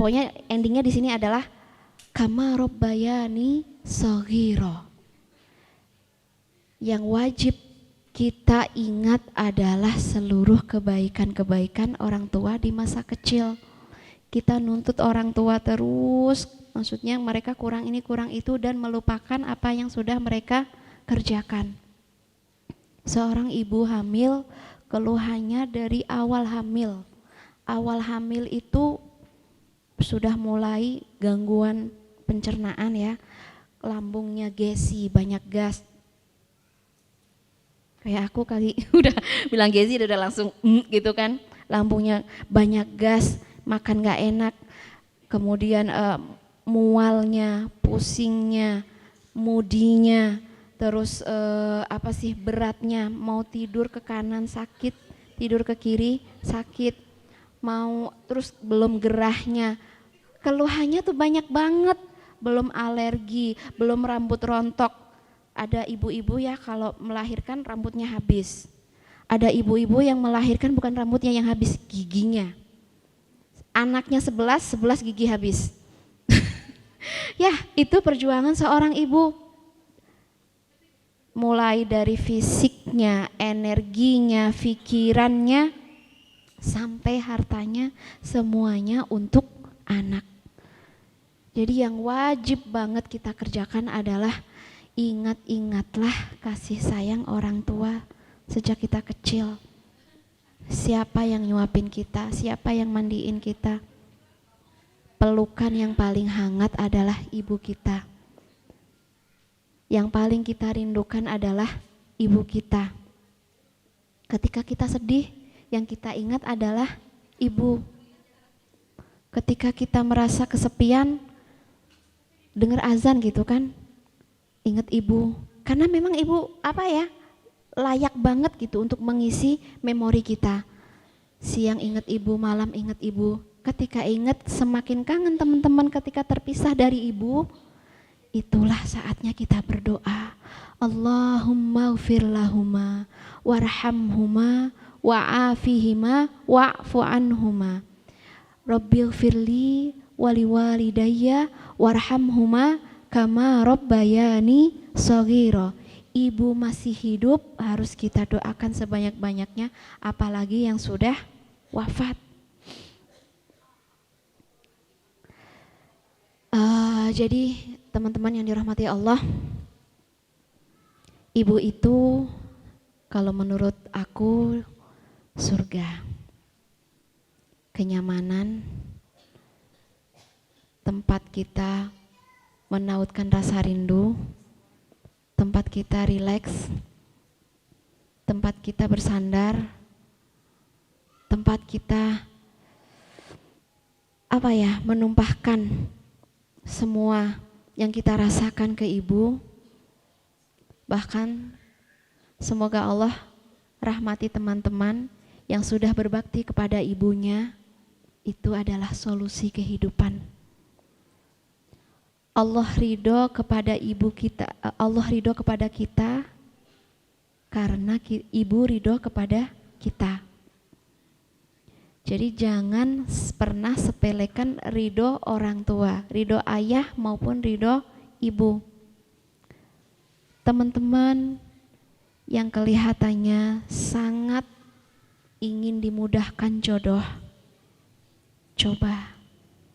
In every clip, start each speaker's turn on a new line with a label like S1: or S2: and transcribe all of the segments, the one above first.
S1: pokoknya endingnya di sini adalah kama robbayani shaghira. Yang wajib kita ingat adalah seluruh kebaikan-kebaikan orang tua di masa kecil. Kita nuntut orang tua terus, maksudnya mereka kurang ini kurang itu dan melupakan apa yang sudah mereka kerjakan. Seorang ibu hamil keluhannya dari awal hamil. Awal hamil itu sudah mulai gangguan pencernaan ya, lambungnya gesi, banyak gas. Kayak aku kali udah bilang gesi udah langsung gitu kan, lambungnya banyak gas, makan gak enak, kemudian mualnya, pusingnya, mudinya, terus beratnya, mau tidur ke kanan sakit, tidur ke kiri sakit, mau terus belum gerahnya, keluhannya tuh banyak banget, belum alergi, belum rambut rontok. Ada ibu-ibu ya kalau melahirkan rambutnya habis, ada ibu-ibu yang melahirkan bukan rambutnya yang habis, giginya. Anaknya 11 gigi habis. Ya, itu perjuangan seorang ibu. Mulai dari fisiknya, energinya, pikirannya, sampai hartanya, semuanya untuk anak. Jadi yang wajib banget kita kerjakan adalah ingat-ingatlah kasih sayang orang tua sejak kita kecil. Siapa yang nyuapin kita, siapa yang mandiin kita. Pelukan yang paling hangat adalah ibu kita. Yang paling kita rindukan adalah ibu kita. Ketika kita sedih, yang kita ingat adalah ibu. Ketika kita merasa kesepian, dengar azan gitu kan, ingat ibu. Karena memang ibu layak banget gitu untuk mengisi memori kita. Siang ingat ibu, malam ingat ibu. Ketika ingat semakin kangen teman-teman ketika terpisah dari ibu. Itulah saatnya kita berdoa. Allahumma ghfir lahuma warhamhuma wa'afihima wa'fu anhuma. Rabbil firli wali walidayya warhamhuma kama rabbayani shaghira. Ibu masih hidup harus kita doakan sebanyak-banyaknya, apalagi yang sudah wafat. Jadi teman-teman yang dirahmati Allah, ibu itu kalau menurut aku surga, kenyamanan, tempat kita menautkan rasa rindu, tempat kita rileks, tempat kita bersandar, tempat kita menumpahkan semua yang kita rasakan ke ibu. Bahkan semoga Allah rahmati teman-teman yang sudah berbakti kepada ibunya. Itu adalah solusi kehidupan. Allah ridho kepada ibu kita, Allah ridho kepada kita karena ibu ridho kepada kita. Jadi jangan pernah sepelekan ridho orang tua, ridho ayah maupun ridho ibu. Teman-teman yang kelihatannya sangat ingin dimudahkan jodoh, coba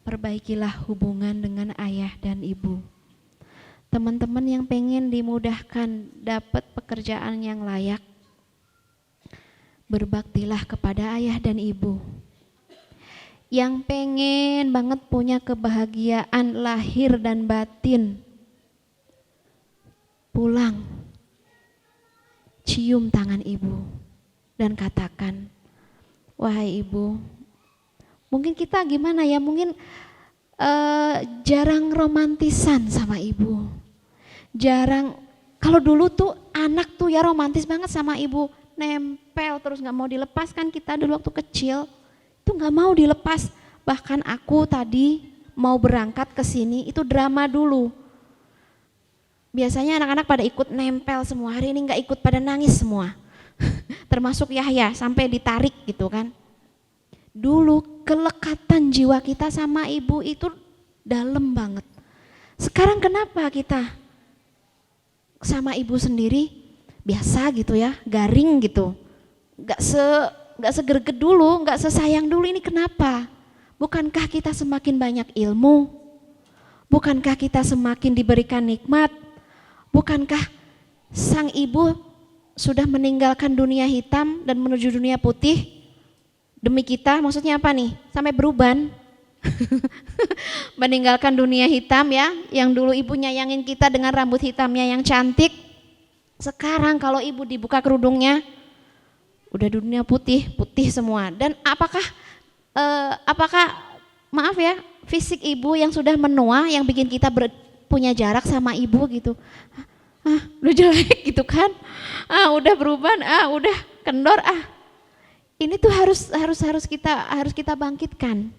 S1: perbaikilah hubungan dengan ayah dan ibu. Teman-teman yang pengen dimudahkan dapat pekerjaan yang layak, berbaktilah kepada ayah dan ibu. Yang pengen banget punya kebahagiaan lahir dan batin, pulang, cium tangan ibu dan katakan, wahai ibu, mungkin kita gimana ya, mungkin jarang romantisan sama ibu. Jarang, kalau dulu tuh anak tuh ya romantis banget sama ibu, nempel terus gak mau dilepas kan, kita dulu waktu kecil itu gak mau dilepas. Bahkan aku tadi mau berangkat ke sini itu drama dulu. Biasanya anak-anak pada ikut nempel semua, hari ini gak ikut, pada nangis semua. Termasuk Yahya sampai ditarik gitu kan. Dulu kelekatan jiwa kita sama ibu itu dalam banget. Sekarang kenapa kita sama ibu sendiri biasa gitu ya, garing gitu, nggak segerget dulu, nggak sesayang dulu. Ini kenapa? Bukankah kita semakin banyak ilmu? Bukankah kita semakin diberikan nikmat? Bukankah sang ibu sudah meninggalkan dunia hitam dan menuju dunia putih demi kita? Maksudnya apa nih? Sampai beruban. Meninggalkan dunia hitam ya, yang dulu ibu nyayangin kita dengan rambut hitamnya yang cantik. Sekarang kalau ibu dibuka kerudungnya, udah dunia putih semua. Dan apakah maaf ya, fisik ibu yang sudah menua yang bikin kita punya jarak sama ibu gitu. Udah jelek gitu kan, udah beruban, udah kendor, ini tuh harus kita bangkitkan.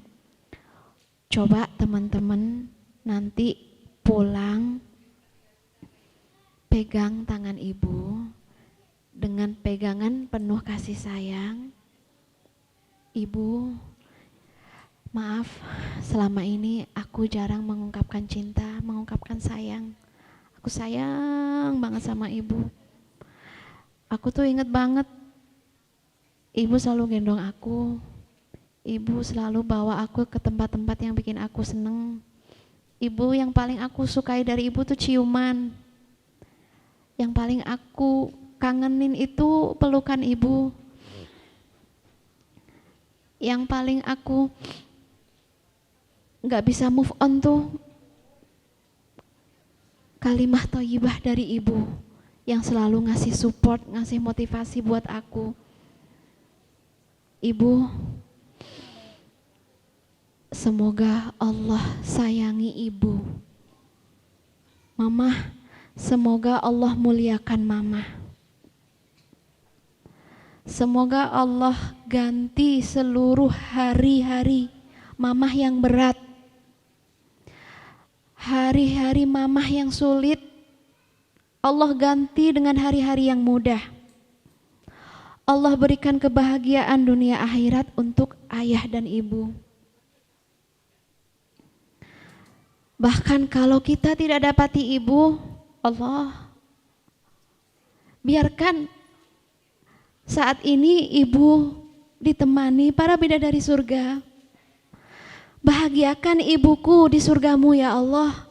S1: Coba teman-teman nanti pulang pegang tangan ibu dengan pegangan penuh kasih sayang. Ibu, maaf selama ini aku jarang mengungkapkan cinta, mengungkapkan sayang. Aku sayang banget sama ibu. Aku tuh inget banget ibu selalu gendong aku. Ibu selalu bawa aku ke tempat-tempat yang bikin aku seneng. Ibu, yang paling aku sukai dari ibu tuh ciuman. Yang paling aku kangenin itu pelukan ibu. Yang paling aku gak bisa move on tuh kalimah thayyibah dari ibu yang selalu ngasih support, ngasih motivasi buat aku. Ibu, semoga Allah sayangi ibu. Mama, semoga Allah muliakan mama. Semoga Allah ganti seluruh hari-hari mamah yang berat, hari-hari mamah yang sulit, Allah ganti dengan hari-hari yang mudah. Allah berikan kebahagiaan dunia akhirat untuk ayah dan ibu. Bahkan kalau kita tidak dapati ibu, Allah biarkan saat ini ibu ditemani para bidadari surga. Bahagiakan ibuku di surgamu ya Allah.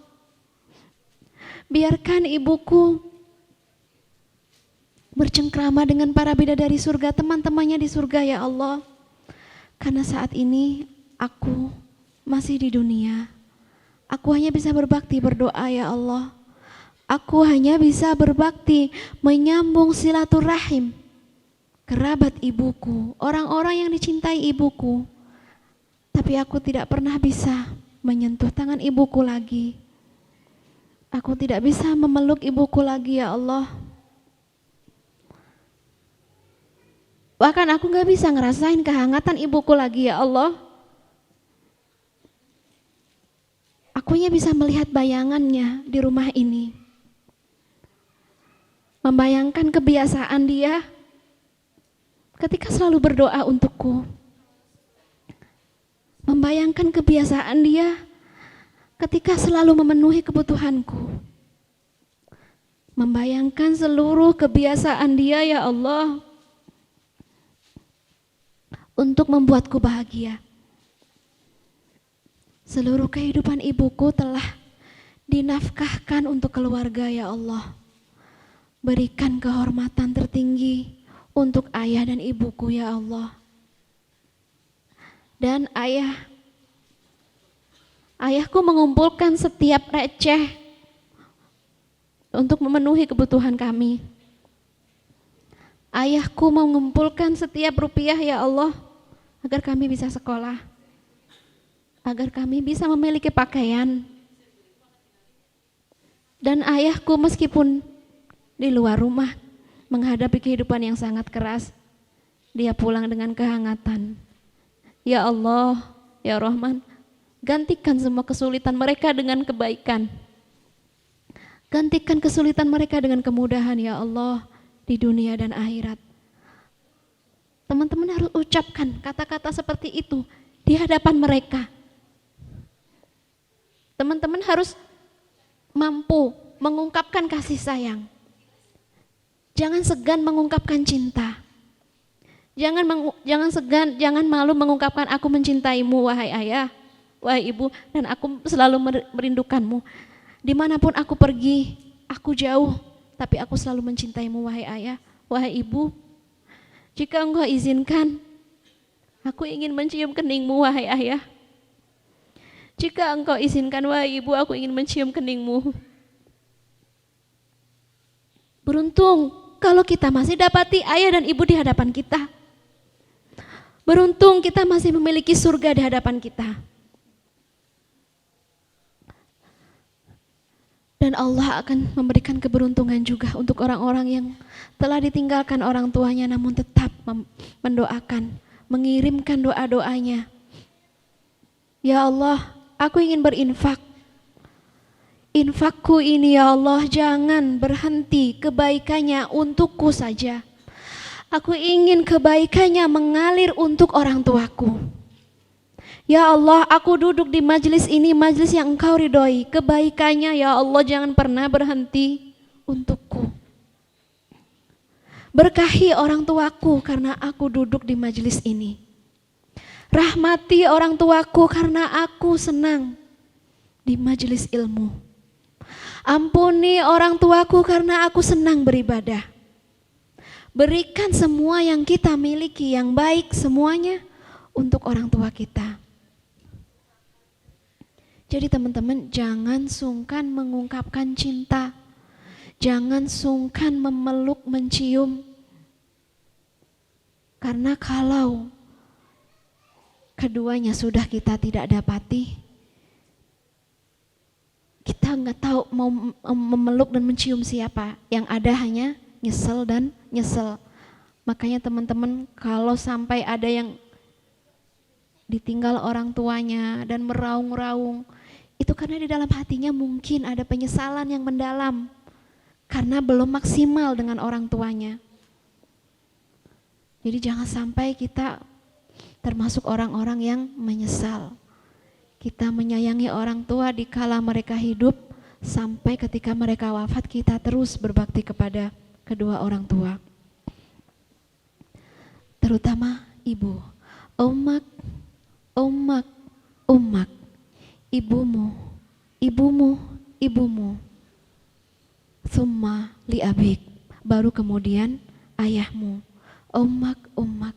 S1: Biarkan ibuku bercengkrama dengan para bidadari surga, teman-temannya di surga ya Allah. Karena saat ini aku masih di dunia. Aku hanya bisa berbakti berdoa ya Allah. Aku hanya bisa berbakti menyambung silaturahim kerabat ibuku, orang-orang yang dicintai ibuku. Tapi aku tidak pernah bisa menyentuh tangan ibuku lagi. Aku tidak bisa memeluk ibuku lagi ya Allah. Bahkan aku gak bisa ngerasain kehangatan ibuku lagi ya Allah. Akunya bisa melihat bayangannya di rumah ini. Membayangkan kebiasaan dia ketika selalu berdoa untukku. Membayangkan kebiasaan dia ketika selalu memenuhi kebutuhanku. Membayangkan seluruh kebiasaan dia ya Allah untuk membuatku bahagia. Seluruh kehidupan ibuku telah dinafkahkan untuk keluarga ya Allah. Berikan kehormatan tertinggi untuk ayah dan ibuku ya Allah. Dan ayahku mengumpulkan setiap receh untuk memenuhi kebutuhan kami. Ayahku mengumpulkan setiap rupiah ya Allah agar kami bisa sekolah, agar kami bisa memiliki pakaian. Dan ayahku meskipun di luar rumah menghadapi kehidupan yang sangat keras, dia pulang dengan kehangatan. Ya Allah, ya Rahman, gantikan semua kesulitan mereka dengan kebaikan. Gantikan kesulitan mereka dengan kemudahan ya Allah di dunia dan akhirat. Teman-teman harus ucapkan kata-kata seperti itu di hadapan mereka. Teman-teman harus mampu mengungkapkan kasih sayang. Jangan segan mengungkapkan cinta. Jangan segan, jangan malu mengungkapkan aku mencintaimu wahai ayah, wahai ibu, dan aku selalu merindukanmu. Dimanapun aku pergi, aku jauh, tapi aku selalu mencintaimu wahai ayah, wahai ibu. Jika engkau izinkan, aku ingin mencium keningmu wahai ayah. Jika engkau izinkan wahai ibu, aku ingin mencium keningmu. Beruntung kalau kita masih dapati ayah dan ibu di hadapan kita. Beruntung kita masih memiliki surga di hadapan kita. Dan Allah akan memberikan keberuntungan juga untuk orang-orang yang telah ditinggalkan orang tuanya namun tetap mendoakan, mengirimkan doa-doanya. Ya Allah, aku ingin berinfak. Infakku ini ya Allah jangan berhenti kebaikannya untukku saja. Aku ingin kebaikannya mengalir untuk orang tuaku. Ya Allah, aku duduk di majelis ini, majelis yang Engkau ridhoi. Kebaikannya ya Allah jangan pernah berhenti untukku. Berkahi orang tuaku karena aku duduk di majelis ini. Rahmati orang tuaku karena aku senang di majelis ilmu. Ampuni orang tuaku karena aku senang beribadah. Berikan semua yang kita miliki yang baik semuanya untuk orang tua kita. Jadi teman-teman jangan sungkan mengungkapkan cinta. Jangan sungkan memeluk, mencium. Karena kalau keduanya sudah kita tidak dapati, kita nggak tahu mau memeluk dan mencium siapa. Yang ada hanya nyesel dan nyesel. Makanya teman-teman kalau sampai ada yang ditinggal orang tuanya dan meraung-raung, itu karena di dalam hatinya mungkin ada penyesalan yang mendalam karena belum maksimal dengan orang tuanya. Jadi jangan sampai kita termasuk orang-orang yang menyesal. Kita menyayangi orang tua di kala mereka hidup, sampai ketika mereka wafat kita terus berbakti kepada kedua orang tua. Terutama ibu. Ummak, ummak, ummak. Ibumu, ibumu, ibumu. Summa li abik. Baru kemudian ayahmu. Ummak, ummak.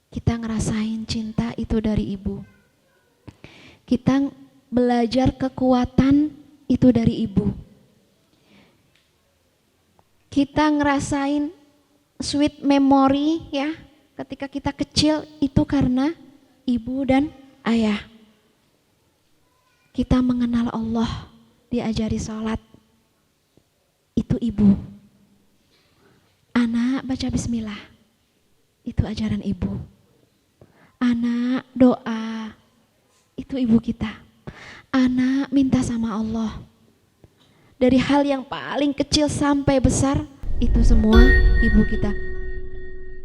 S1: Kita ngerasain cinta itu dari ibu. Kita belajar kekuatan itu dari ibu. Kita ngerasain sweet memory ya, ketika kita kecil itu karena ibu dan ayah. Kita mengenal Allah, diajari sholat, itu ibu. Anak baca bismillah, itu ajaran ibu. Anak doa, itu ibu kita. Anak minta sama Allah. Dari hal yang paling kecil sampai besar, itu semua ibu kita.